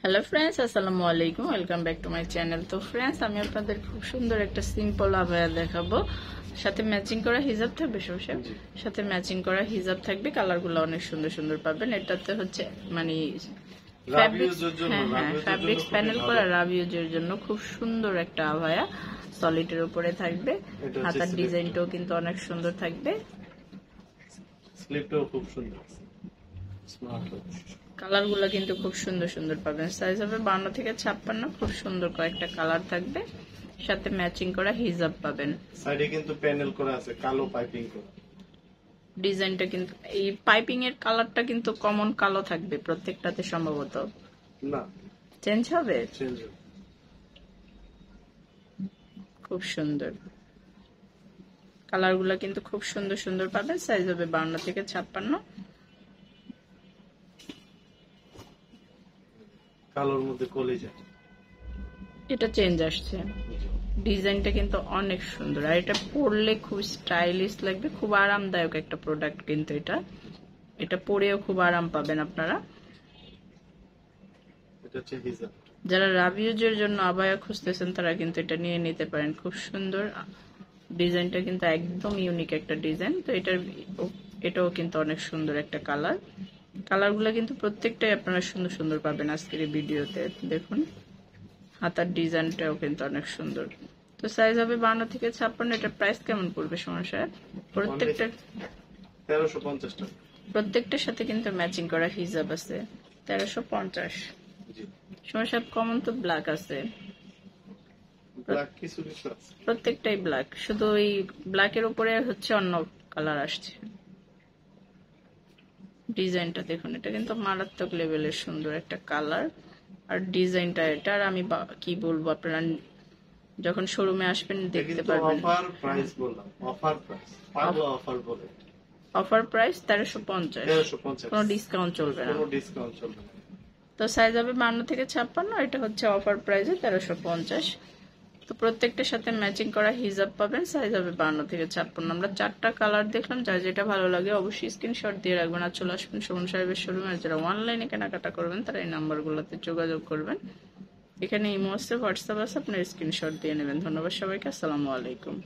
Hello friends, আসসালামু আলাইকুম। Welcome back to my channel. তো ফ্রেন্ডস, আমি আপনাদের খুব সুন্দর একটা সিম্পল আবায়া দেখাবো। সাথে ম্যাচিং করা হিজাব থাকবে, সাথে ম্যাচিং করা হিজাব থাকবে। কালারগুলো অনেক সুন্দর সুন্দর পাবেন। এটাতে হচ্ছে মানে ফ্যাব্রিক্স প্যানেল করা রাব ইউজের জন্য খুব সুন্দর একটা আবায়া। সলিডের উপরে থাকবে। হাতার ডিজাইনটাও কিন্তু অনেক সুন্দর থাকবে। স্লিপটাও খুব সুন্দর। কালার গুলো কিন্তু খুব সুন্দর সুন্দর পাবেন। সাইজ হবে 52 থেকে 56। খুব সুন্দর কয়েকটা কালার থাকবে, সাথে ম্যাচিং করা হিজাব পাবেন। সাইডে কিন্তু প্যানেল করা আছে, কালো পাইপিং করা। ডিজাইনটা কিন্তু এই পাইপিং এর কালারটা কিন্তু কমন কালো থাকবে প্রত্যেকটাতে, সম্ভবত না চেঞ্জ হবে। চেঞ্জ হবে। খুব সুন্দর কালার গুলা কিন্তু খুব সুন্দর সুন্দর পাবেন। সাইজ হবে 52 থেকে 56। কালোর মধ্যে কলিজা, এটা চেঞ্জ আসছে। ডিজাইনটা কিন্তু অনেক সুন্দর, আর এটা পরলে খুব স্টাইলিশ লাগবে। খুব আরামদায়ক একটা প্রোডাক্ট কিন্তু এটা পরেও খুব আরাম পাবেন আপনারা। এটা হচ্ছে হিজাব। যারা রাবিউজের জন্য আবায়া খুঁজতেছেন তারা কিন্তু এটা নিয়ে নিতে পারেন। খুব সুন্দর ডিজাইনটা কিন্তু একদম ইউনিক একটা ডিজাইন। তো এটাও কিন্তু অনেক সুন্দর একটা কালারগুলো কিন্তু প্রত্যেকটাই আপনারা সুন্দর সুন্দর পাবেন আজকের এই ভিডিওতে। দেখুন হাতার ডিজাইনটাও কিন্তু অনেক সুন্দর। তো সাইজ হবে 52 থেকে 56। এটা প্রাইস কেমন পড়বে সমস্যা? প্রত্যেকটার সাথে কিন্তু ম্যাচিং করা হিজাব আছে। 1350। সমস্যা কমন তো ব্ল্যাক আছে, প্রত্যেকটাই ব্ল্যাক, শুধু ওই ব্ল্যাকের উপরে হচ্ছে অন্য কালার আসছে। ডিজাইনটা দেখুন, এটা কিন্তু মারাত্মক লেভেলের সুন্দর একটা কালার। আর ডিজাইনটা এটা আর আমি কি বলবো, আপনারা যখন শোরুমে আসবেন দেখতে পারবেন। Offer price 1350। কোনো ডিসকাউন্ট চলবে না। তো সাইজ হবে 52 থেকে 56। এটা হচ্ছে অফার প্রাইসে 1350। তো প্রত্যেকটার সাথে ম্যাচিং করা হিজাব পাবেন। সাইজ হবে 52 থেকে 56। আমরা 4টা কালার দেখলাম, যার যেটা ভালো লাগে অবশ্যই স্ক্রিনশট দিয়ে রাখবেন আর চলে আসবেন সুমন সাহেবের শোরুমে। আর যারা অনলাইনে কেনাকাটা করবেন তারা এই নাম্বারগুলোতে যোগাযোগ করবেন। এখানে ইমো আছে, হোয়াটসঅ্যাপ আছে, আপনার স্ক্রিনশট দিয়ে নেবেন। ধন্যবাদ সবাইকে, আসসালামু আলাইকুম।